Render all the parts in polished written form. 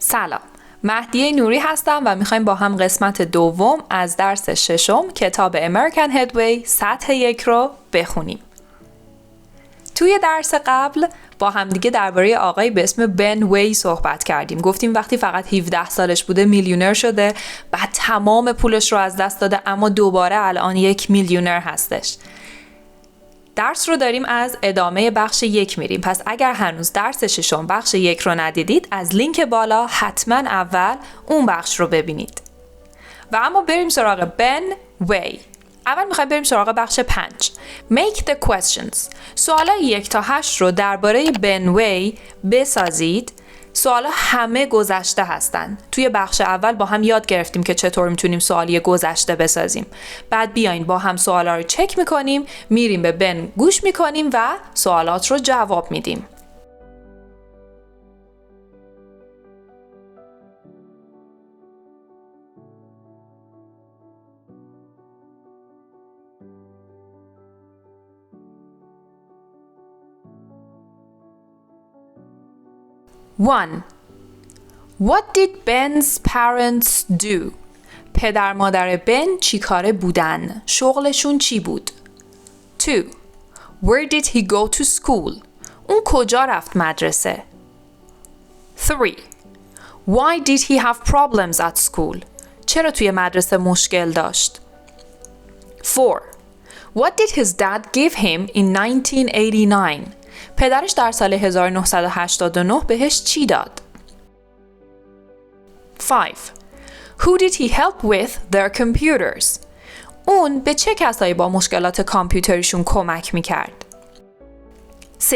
سلام، مهدی نوری هستم و میخوایم با هم قسمت دوم از درس ششم کتاب American Headway سطح 1 رو بخونیم. توی درس قبل با همدیگه درباره آقایی به اسم بن وی صحبت کردیم. گفتیم وقتی فقط 17 سالش بوده میلیونر شده، بعد تمام پولش رو از دست داده، اما دوباره الان یک میلیونر هستش. درس رو داریم از ادامه بخش 1 میریم. پس اگر هنوز درس ششم بخش 1 رو ندیدید، از لینک بالا حتما اول اون بخش رو ببینید. و اما بریم سراغ بن وی. اول میخوایم بریم سراغ بخش 5. Make the questions. سوالای 1 تا 8 رو درباره بن وی بسازید. سوالا همه گذشته هستن. توی بخش اول با هم یاد گرفتیم که چطور میتونیم سوالی گذشته بسازیم. بعد بیاین با هم سوالا رو چک میکنیم، میریم به بن گوش میکنیم و سوالات رو جواب میدیم. One. What did Ben's parents do? پدر مادر بن چی کاره بودن؟ شغلشون چی بود؟ 2. Where did he go to school? اون کجا رفت مدرسه؟ 3. Why did he have problems at school? چرا توی مدرسه مشکل داشت؟ 4. What did his dad give him in 1989? پدرش در سال 1989 بهش چی داد؟ 5. Who did he help with their computers? اون به چه کسایی با مشکلات کامپیوتریشون کمک میکرد؟ 6.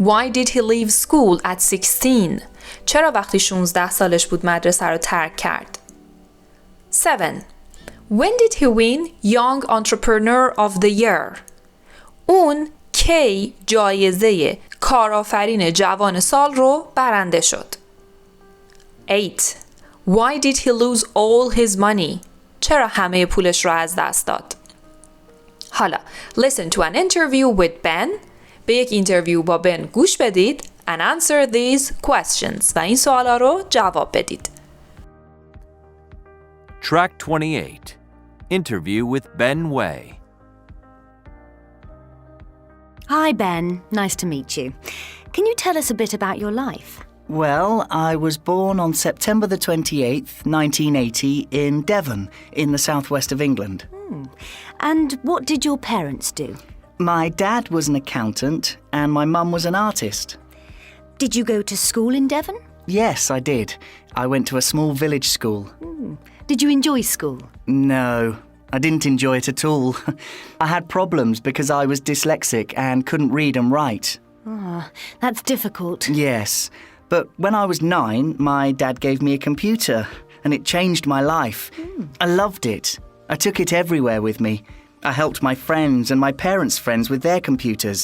Why did he leave school at 16? چرا وقتی 16 سالش بود مدرسه رو ترک کرد؟ 7. When did he win Young Entrepreneur of the Year? اون کی جایزه کارآفرین جوان سال رو برنده شد؟ 8. Why did he lose all his money? چرا همه پولش رو از دست داد؟ حالا listen to an interview with Ben. به یک اینترویو با بن گوش بدید and answer these questions و این سوالا رو جواب بدید. Track 28. Interview with Ben Way. Hi, Ben. Nice to meet you. Can you tell us a bit about your life? Well, I was born on September the 28th, 1980, in Devon, in the southwest of England. And what did your parents do? My dad was an accountant, and my mum was an artist. Did you go to school in Devon? Yes, I did. I went to a small village school. Did you enjoy school? No, I didn't enjoy it at all. I had problems because I was dyslexic and couldn't read and write. That's difficult. Yes, but when I was 9, my dad gave me a computer, and it changed my life. I loved it. I took it everywhere with me. I helped my friends and my parents' friends with their computers.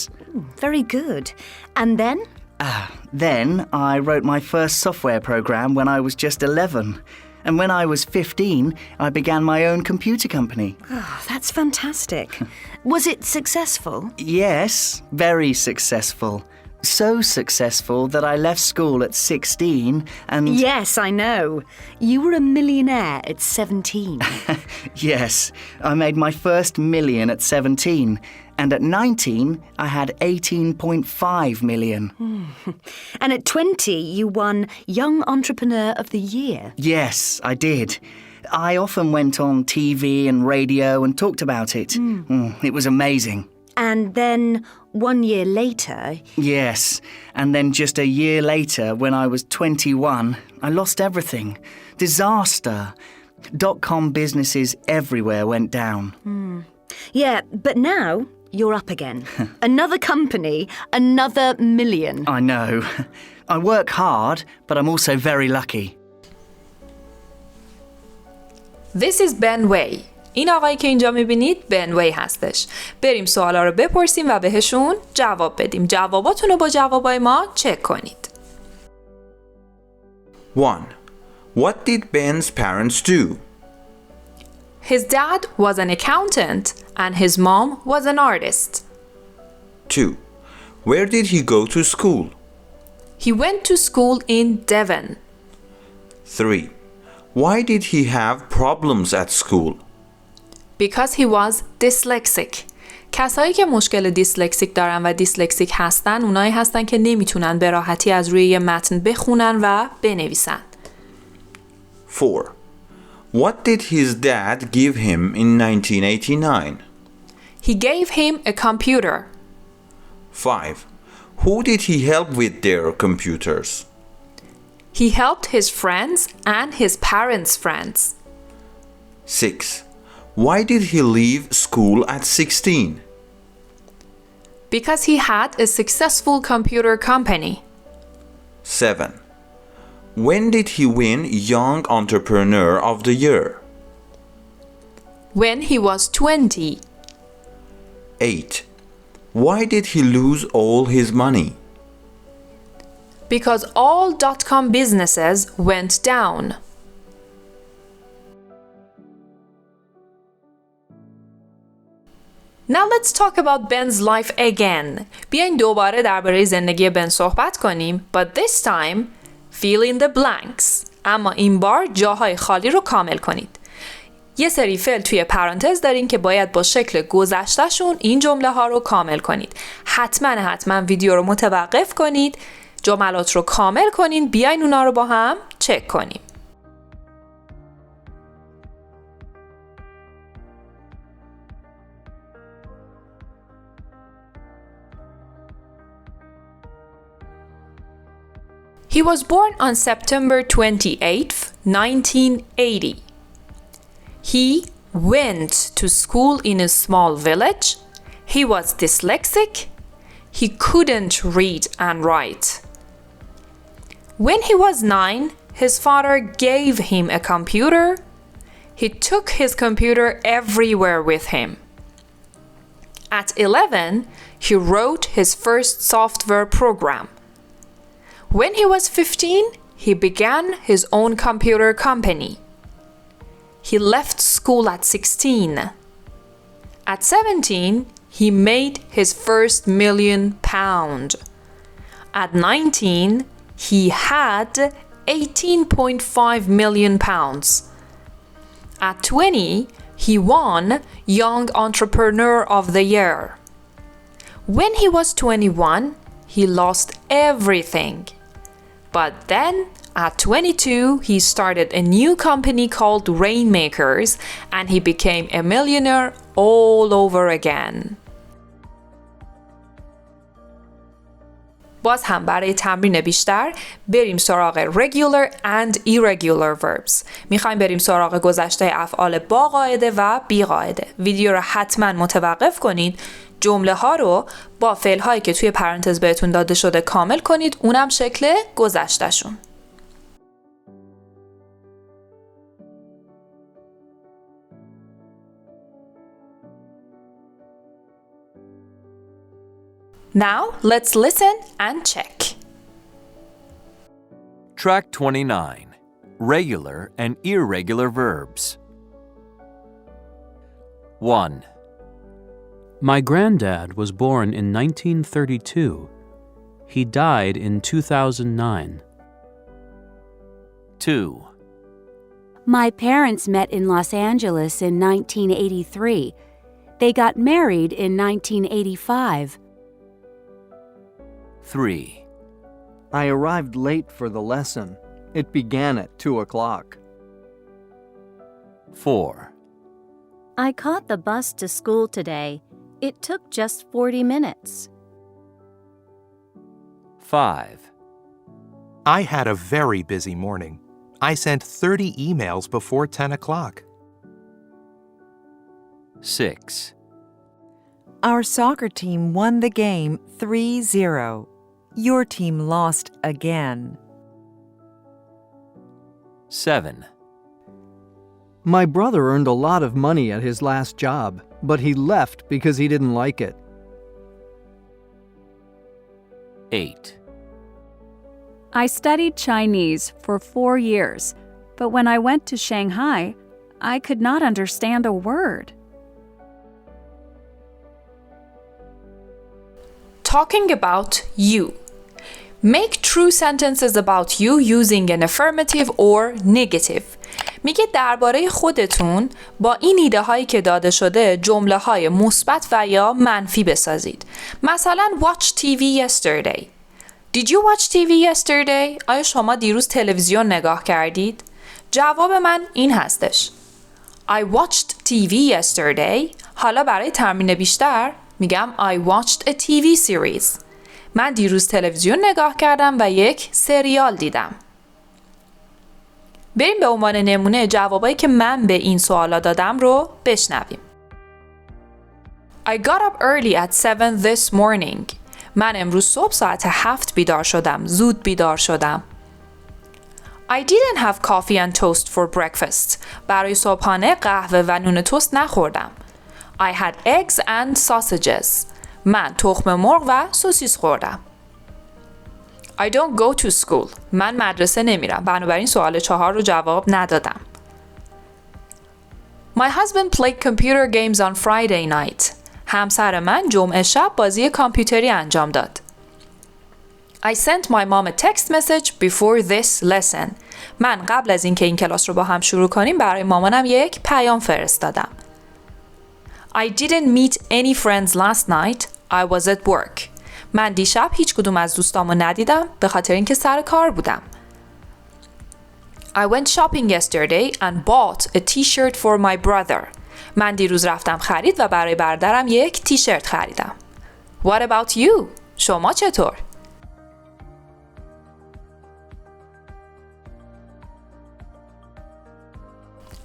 Very good. And then? Then I wrote my first software program when I was just 11. And when I was 15, I began my own computer company. Oh, that's fantastic. Was it successful? Yes, very successful. So successful that I left school at 16 and... Yes, I know. You were a millionaire at 17. Yes, I made my first million at 17. And at 19, I had 18.5 million. And at 20, you won Young Entrepreneur of the Year. Yes, I did. I often went on TV and radio and talked about it. It was amazing. And then 1 year later... Yes, and then just a year later, when I was 21, I lost everything. Disaster. .com businesses everywhere went down. Yeah, but now you're up again. Another company, another million. I know. I work hard, but I'm also very lucky. This is Ben Way. این آقایی که اینجا میبینید بن وی هستش. بریم سوالا رو بپرسیم و بهشون جواب بدیم. جواباتون رو با جوابای ما چک کنید. 1. What did Ben's parents do? His dad was an accountant and his mom was an artist. 2. Where did he go to school? He went to school in Devon. 3. Why did he have problems at school? Because he was dyslexic. کسایی که مشکل دیسلکسیک دارن و دیسلکسیک هستن اونایی هستن که نمیتونن به راحتی از روی یه متن بخونن و بنویسن. 4. What did his dad give him in 1989? He gave him a computer. 5. Who did he help with their computers? He helped his friends and his parents' friends. 6. Why did he leave school at 16? Because he had a successful computer company. 7. When did he win Young Entrepreneur of the Year? When he was 20. 8. Why did he lose all his money? Because all dot-com businesses went down. Now let's talk about Ben's life again. بیاین دوباره درباره زندگی بن صحبت کنیم. But this time, fill in the blanks. اما این بار جاهای خالی رو کامل کنید. یه سری فعل توی پرانتز دارین که باید با شکل گذشته‌شون این جمله ها رو کامل کنید. حتما ویدیو رو متوقف کنید. جملات رو کامل کنین. بیاین اونا رو با هم چک کنیم. He was born on September 28th, 1980. He went to school in a small village. He was dyslexic. He couldn't read and write. When he was 9, his father gave him a computer. He took his computer everywhere with him. At 11, he wrote his first software program. When he was 15, he began his own computer company. He left school at 16. At 17, he made his first £1,000,000. At 19, he had £18.5 million. At 20, he won Young Entrepreneur of the Year. When he was 21, he lost everything. But then, at 22, he started a new company called Rainmakers, and he became a millionaire all over again. باز هم برای تمرین بیشتر بریم سراغ regular and irregular verbs. میخوایم بریم سراغ گذشته افعال با قاعده و بی قاعده. ویدیو رو حتما متوقف کنید. جمله ها رو با فعل هایی که توی پرانتز بهتون داده شده کامل کنید. اونم شکل گذشته شون. Now, let's listen and check. Track 29. Regular and irregular verbs. 1. My granddad was born in 1932. He died in 2009. 2. My parents met in Los Angeles in 1983. They got married in 1985. 3. I arrived late for the lesson. It began at 2 o'clock. 4. I caught the bus to school today. It took just 40 minutes. 5. I had a very busy morning. I sent 30 emails before 10 o'clock. 6. Our soccer team won the game 3-0. Your team lost again. 7. My brother earned a lot of money at his last job, but he left because he didn't like it. 8. I studied Chinese for 4 years, but when I went to Shanghai, I could not understand a word. Talking about you. Make true sentences about you using an affirmative or negative. میگه درباره خودتون با این ایده هایی که داده شده جمله های مثبت و یا منفی بسازید. مثلا watch TV yesterday. Did you watch TV yesterday? آیا شما دیروز تلویزیون نگاه کردید؟ جواب من این هستش. I watched TV yesterday. حالا برای تمرین بیشتر میگم I watched a TV series. من دیروز تلویزیون نگاه کردم و یک سریال دیدم. بریم به عنوان نمونه جوابایی که من به این سوالا دادم رو بشنویم. I got up early at 7 this morning. من امروز صبح ساعت 7 بیدار شدم. زود بیدار شدم. I didn't have coffee and toast for breakfast. برای صبحانه قهوه و نون تست نخوردم. I had eggs and sausages. من تخم مرغ و سوسیس خوردم. I don't go to school. من مدرسه نمیرم. بنابراین سوال 4 رو جواب ندادم. My husband played computer games on Friday night. همسر من جمعه شب بازی کامپیوتری انجام داد. I sent my mom a text message before this lesson. من قبل از اینکه این کلاس رو با هم شروع کنیم برای مامانم یک پیام فرستادم. I didn't meet any friends last night. I was at work. من دیشب هیچ کدوم از دوستامو ندیدم به خاطر اینکه سر کار بودم. I went shopping yesterday and bought a t-shirt for my brother. من دیروز رفتم خرید و برای برادرم یک تیشرت خریدم. What about you? شما چطور؟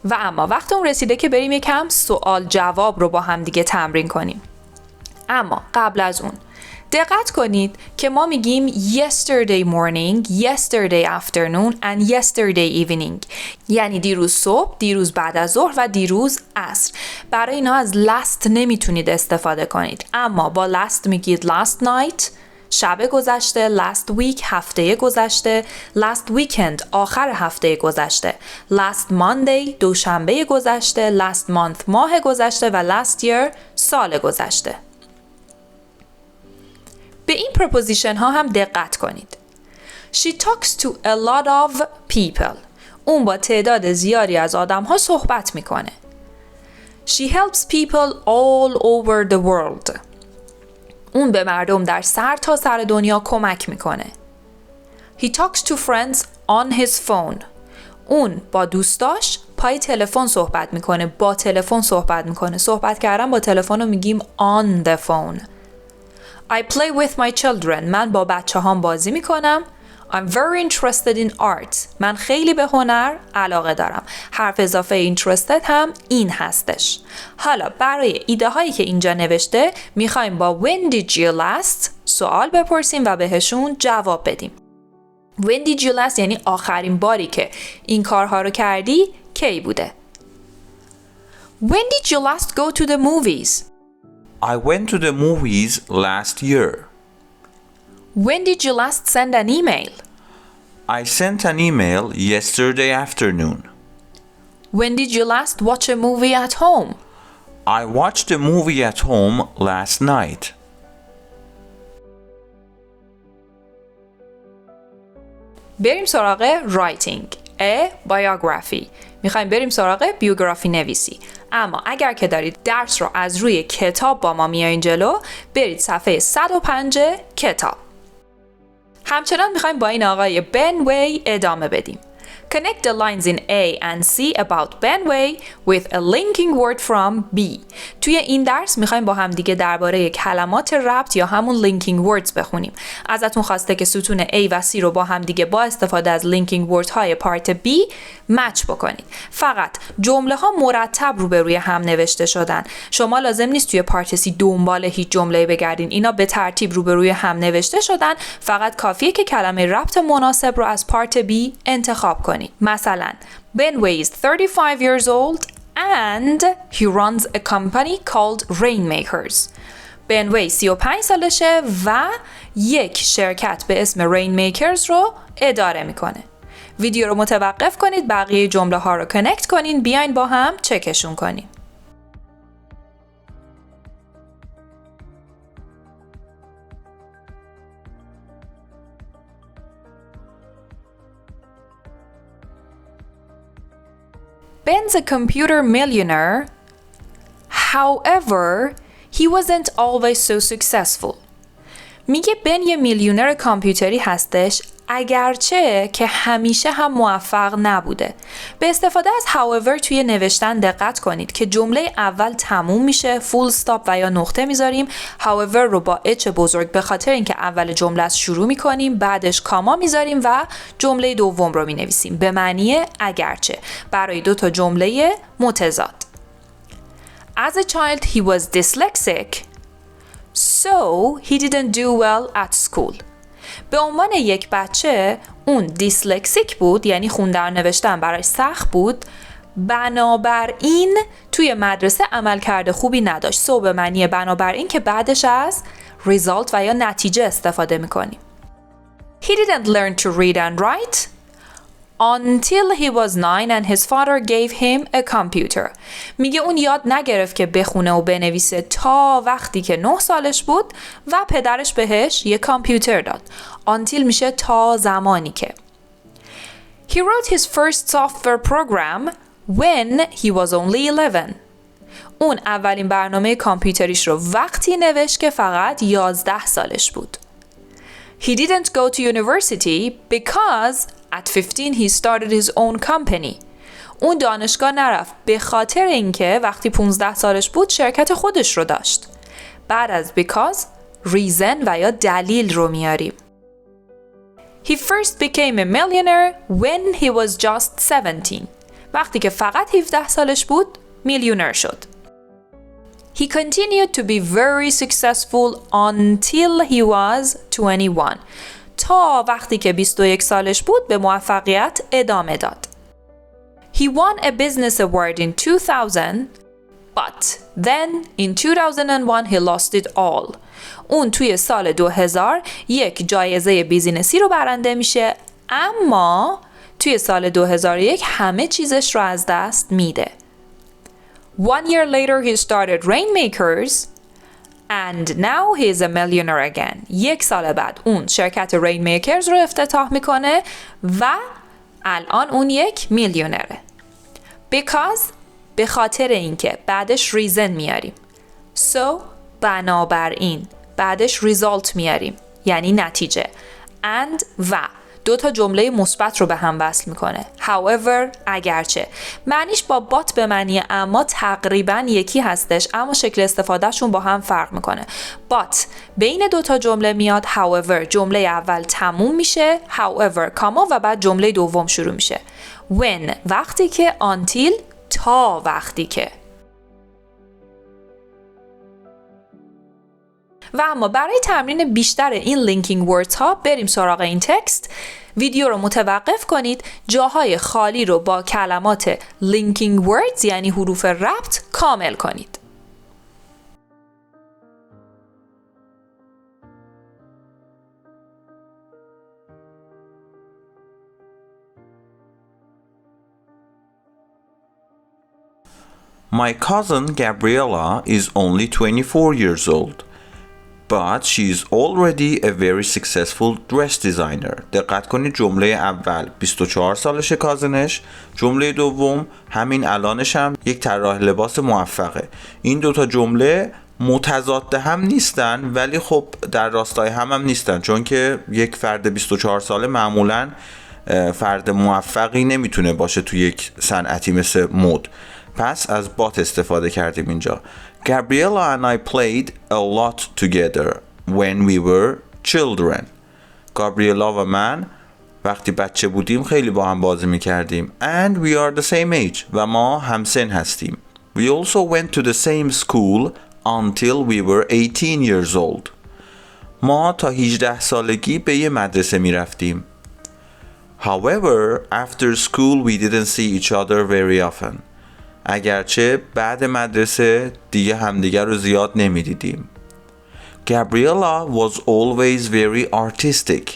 و اما وقت اون رسیده که بریم یکم سوال جواب رو با هم دیگه تمرین کنیم. اما قبل از اون دقت کنید که ما میگیم yesterday morning, yesterday afternoon and yesterday evening. یعنی دیروز صبح، دیروز بعد از ظهر و دیروز عصر. برای اینا از last نمیتونید استفاده کنید. اما با last میگید last night، شب گذشته، last week هفته گذشته، last weekend آخر هفته گذشته، last Monday دوشنبه گذشته، last month ماه گذشته و last year سال گذشته. به این preposition ها هم دقت کنید. She talks to a lot of people. اون با تعداد زیادی از آدم ها صحبت میکنه. She helps people all over the world. اون به مردم در سر تا سر دنیا کمک میکنه. He talks to friends on his phone. اون با دوستاش پای تلفن صحبت میکنه. با تلفن صحبت میکنه. صحبت کردن با تلفن رو میگیم on the phone. I play with my children. من با بچه هام بازی میکنم. I'm very interested in art. من خیلی به هنر علاقه دارم. حرف اضافه interested هم این هستش. حالا برای ایده هایی که اینجا نوشته میخوایم با when did you last سوال بپرسیم و بهشون جواب بدیم. When did you last یعنی آخرین باری که این کارها رو کردی کی بوده؟ When did you last go to the movies? I went to the movies last year. When did you last send an email? I sent an email yesterday afternoon. When did you last watch a movie at home? I watched a movie at home last night. بریم سراغ writing. A biography. میخوایم بریم سراغ بیوگرافی نویسی. اما اگر که دارید درس رو از روی کتاب با ما میایین جلو، برید صفحه 105 کتاب. همچنان میخوایم با این آقای Ben Way ادامه بدیم. Connect the lines in A and C about Ben Way with a linking word from B. توی این درس میخوایم با هم دیگه درباره کلمات ربط یا همون linking words بخونیم. ازتون خواسته که ستون A و C رو با هم دیگه با استفاده از linking words های پارت B مچ بکنید. فقط جمله ها مرتب روبروی هم نوشته شدن. شما لازم نیست توی پارت C دنبال هیچ جمله بگردین. اینا به ترتیب روبروی هم نوشته شدن. فقط کافیه که کلمه ربط مناسب رو از پارت B انتخاب کنید. مثلا Ben Way is 35 years old and he runs a company called Rainmakers. Ben Way 35 سالشه و یک شرکت به اسم Rainmakers رو اداره میکنه. ویدیو رو متوقف کنید، بقیه جمله ها رو کانکت کنین، بیاین با هم چکشون کنیم. Ben's a computer millionaire. However, he wasn't always so successful. میگه بن یه میلیونر کامپیوتری هستش اگرچه که همیشه هم موفق نبوده. به استفاده از however توی نوشتن دقت کنید که جمله اول تموم میشه، فول استاپ و یا نقطه میذاریم. however رو با اچ بزرگ به خاطر اینکه اول جمله از شروع میکنیم، بعدش کاما میذاریم و جمله دوم رو مینویسیم به معنی اگرچه برای دو تا جمله متضاد. As a child he was dyslexic, so he didn't do well at school. به عنوان یک بچه اون دیسلکسیک بود، یعنی خوندن و نوشتن برای سخت بود، بنابراین توی مدرسه عملکرد خوبی نداشت. سو به معنی بنابراین که بعدش از result و یا نتیجه استفاده میکنیم. He didn't learn to read and write until he was 9 and his father gave him a computer. میگه اون یاد نگرفت که بخونه و بنویسه تا وقتی که 9 سالش بود و پدرش بهش یه کامپیوتر داد. until میشه تا زمانی که. He wrote his first software program when he was only 11. اون اولین برنامه کامپیوتریش رو وقتی نوشت که فقط 11 سالش بود. He didn't go to university because at 15 he started his own company. اون دانشگاه نرفت به خاطر اینکه وقتی 15 سالش بود شرکت خودش رو داشت. بعد از because reason و یا دلیل رو میاریم. He first became a millionaire when he was just 17. وقتی که فقط 17 سالش بود میلیونر شد. He continued to be very successful until he was 21. تا وقتی که 21 سالش بود به موفقیت ادامه داد. He won a business award in 2000, but then in 2001 he lost it all. اون توی سال 2000 یک جایزه بیزینسی رو برنده میشه، اما توی سال 2001 همه چیزش رو از دست میده. 1 year later he started Rainmakers and now he is a millionaire again. یک سال بعد اون شرکت Rainmakers رو افتتاح میکنه و الان اون یک میلیونره. Because به خاطر اینکه بعدش reason میاریم. So بنابراین بعدش result میاریم یعنی نتیجه. And و دو تا جمله مثبت رو به هم وصل میکنه. However اگرچه معنیش با but به معنی اما تقریبا یکی هستش، اما شکل استفادهشون با هم فرق میکنه. But بین دو تا جمله میاد. However جمله اول تموم میشه، however کاما و بعد جمله دوم شروع میشه. When وقتی که، until تا وقتی که. و اما برای تمرین بیشتر این لینکینگ وردز ها بریم سراغ این تکست. ویدیو رو متوقف کنید، جاهای خالی رو با کلمات لینکینگ وردز یعنی حروف ربط کامل کنید. My cousin Gabriella is only 24 years old. But she is already a very successful dress designer. دقت کنید جمله اول 24 سالشه کازنش، جمله دوم همین الانش هم یک طراح لباس موفقه. این دوتا جمله متضاد هم نیستن ولی خب در راستای هم نیستن، چون که یک فرد 24 ساله معمولا فرد موفقی نمیتونه باشه توی یک صنعتی مثل مد. پس از بات استفاده کردیم اینجا. Gabriella and I played a lot together when we were children. گابریلا و من وقتی بچه بودیم خیلی با هم بازی میکردیم. And we are the same age. و ما همسن هستیم. We also went to the same school until we were 18 years old. ما تا 18 سالگی به یه مدرسه میرفتیم. However, after school we didn't see each other very often. اگرچه بعد مدرسه دیگه همدیگر رو زیاد نمیدیدیم. Gabriella was always very artistic.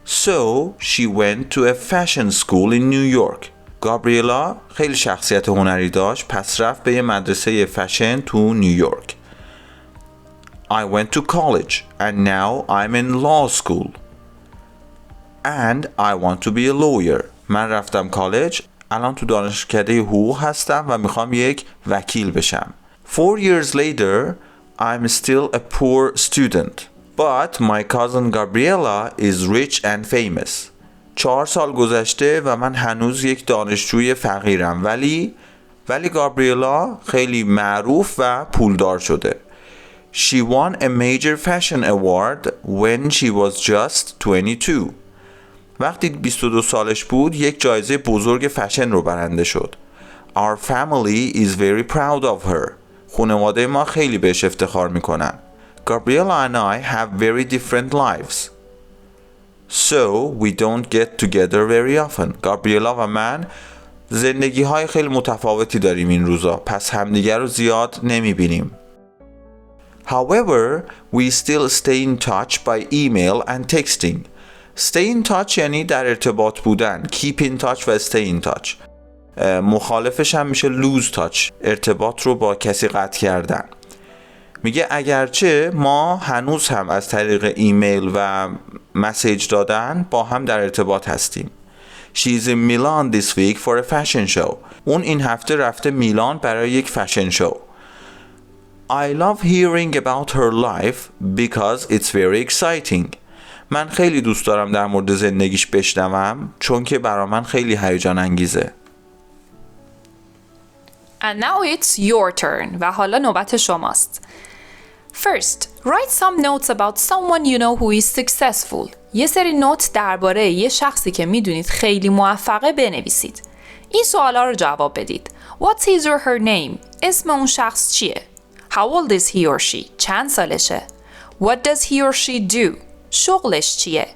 So she went to a fashion school in New York. گابریلا خیلی شخصیت هنری داشت، پس رفت به یه مدرسه فشن تو نیویورک. I went to college and now I'm in law school. And I want to be a lawyer. من رفتم کالج الان تو دانشکده حقوق هستم و میخوام یک وکیل بشم. 4 years later, I'm still a poor student. But my cousin Gabriella is rich and famous. 4 سال گذشته و من هنوز یک دانشجوی فقیرم ولی گابریلا خیلی معروف و پولدار شده. She won a major fashion award when she was just 22. وقتی 22 سالش بود یک جایزه بزرگ فشن رو برنده شد. Our family is very proud of her. خانواده ما خیلی بهش افتخار میکنن. Gabriella and I have very different lives. So we don't get together very often. گابریلا و من زندگی های خیلی متفاوتی داریم این روزا. پس همدیگر رو زیاد نمیبینیم. However, we still stay in touch by email and texting. Stay in touch یعنی در ارتباط بودن. Keep in touch و stay in touch. مخالفش هم میشه lose touch. ارتباط رو با کسی قطع کردن. میگه اگرچه ما هنوز هم از طریق ایمیل و مسیج دادن با هم در ارتباط هستیم. She's in Milan this week for a fashion show. اون این هفته رفته میلان برای یک فشن شو. I love hearing about her life because it's very exciting. من خیلی دوست دارم در مورد زندگیش بشنوم چون که برای من خیلی هیجان انگیزه. And now it's your turn. و حالا نوبت شماست. First, write some notes about someone you know who is successful. یه سری نوت درباره یه شخصی که میدونید خیلی موفقه بنویسید. این سوالا رو جواب بدید. What's his or her name? اسم اون شخص چیه؟ How old is he or she? چند سالشه؟ What does he or she do? شغلش چیه؟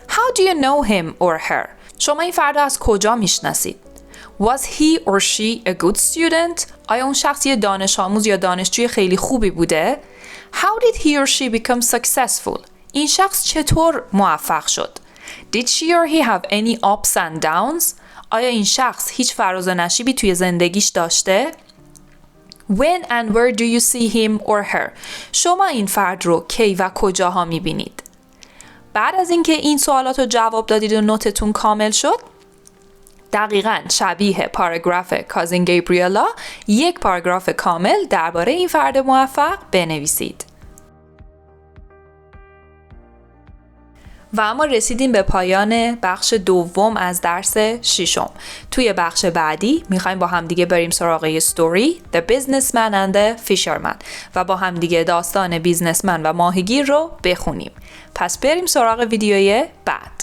How do you know him or her? شما این فرد از کجا میشناسید؟ Was he or she a good student? آیا اون شخص یه دانش آموز یا دانشجوی خیلی خوبی بوده؟ How did he or she become successful? این شخص چطور موفق شد؟ Did she or he have any ups and downs? آیا این شخص هیچ فراز و نشیبی توی زندگیش داشته؟ When and where do you see him or her? شما این فرد رو کی و کجاها میبینید؟ بعد از اینکه این سوالات رو جواب دادید و نوتتون کامل شد، دقیقاً شبیه پاراگراف کازین گابریلا یک پاراگراف کامل درباره این فرد موفق بنویسید. و اما رسیدیم به پایان بخش دوم از درس 6. توی بخش بعدی میخوایم با همدیگه بریم سراغ ستوری The Businessman and the Fisherman و با همدیگه داستان بیزنسمن و ماهیگیر رو بخونیم. پس بریم سراغ ویدیوی بعد.